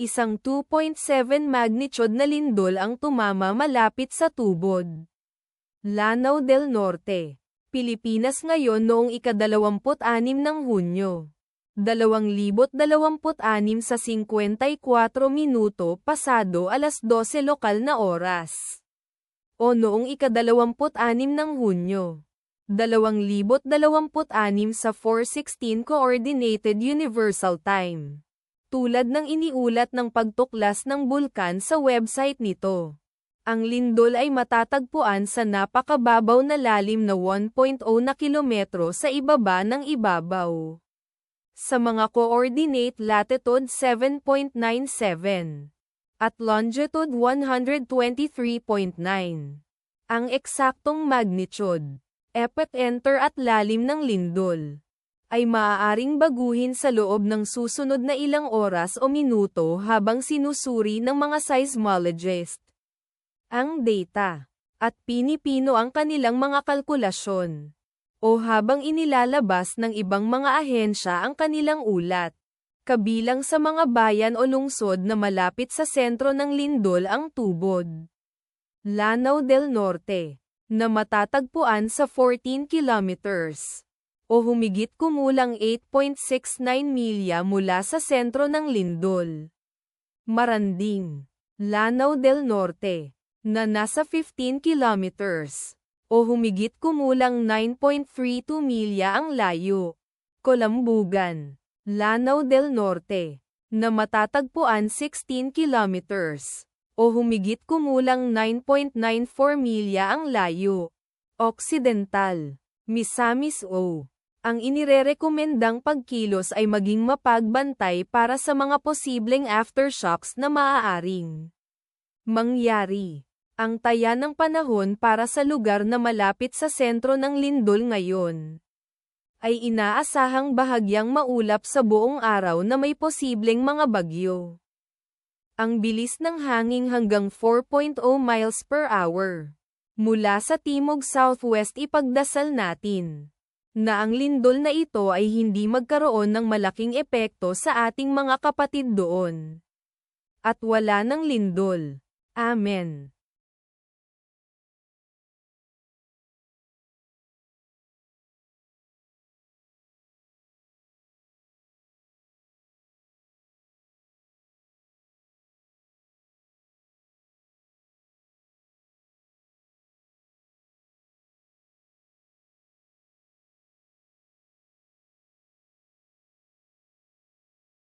Isang 2.7 magnitude na lindol ang tumama malapit sa tubod. Lanao del Norte, Pilipinas ngayon noong ika-26 ng Hunyo. 2026 sa 54 minuto pasado alas 12 lokal na oras. O noong ika-26 ng Hunyo. 2026 sa 4:16 Coordinated Universal Time. Tulad ng iniulat ng pagtuklas ng bulkan sa website nito. Ang lindol ay matatagpuan sa napakababaw na lalim na 1.0 na kilometro sa ibaba ng ibabaw. Sa mga coordinate latitude 7.97 at longitude 123.9. Ang eksaktong magnitude, epicenter at lalim ng lindol ay maaaring baguhin sa loob ng susunod na ilang oras o minuto habang sinusuri ng mga seismologist ang data at pinipino ang kanilang mga kalkulasyon o habang inilalabas ng ibang mga ahensya ang kanilang ulat. Kabilang sa mga bayan o lungsod na malapit sa sentro ng lindol ang Tubod, Lanao del Norte, na matatagpuan sa 14 kilometers o humigit kumulang 8.69 milya mula sa sentro ng lindol. Maranding, Lanao del Norte, na nasa 15 kilometers o humigit kumulang 9.32 milya ang layo. Kolambugan, Lanao del Norte, na matatagpuan 16 kilometers o humigit kumulang 9.94 milya ang layo. Occidental, Misamis O. Ang inirerekomendang pagkilos ay maging mapagbantay para sa mga posibleng aftershocks na maaaring mangyari. Ang taya ng panahon para sa lugar na malapit sa sentro ng lindol ngayon ay inaasahang bahagyang maulap sa buong araw na may posibleng mga bagyo. Ang bilis ng hangin hanggang 4.0 miles per hour. Mula sa timog-southwest ipagdasal natin na ang lindol na ito ay hindi magkaroon ng malaking epekto sa ating mga kapatid doon. At wala ng lindol. Amen.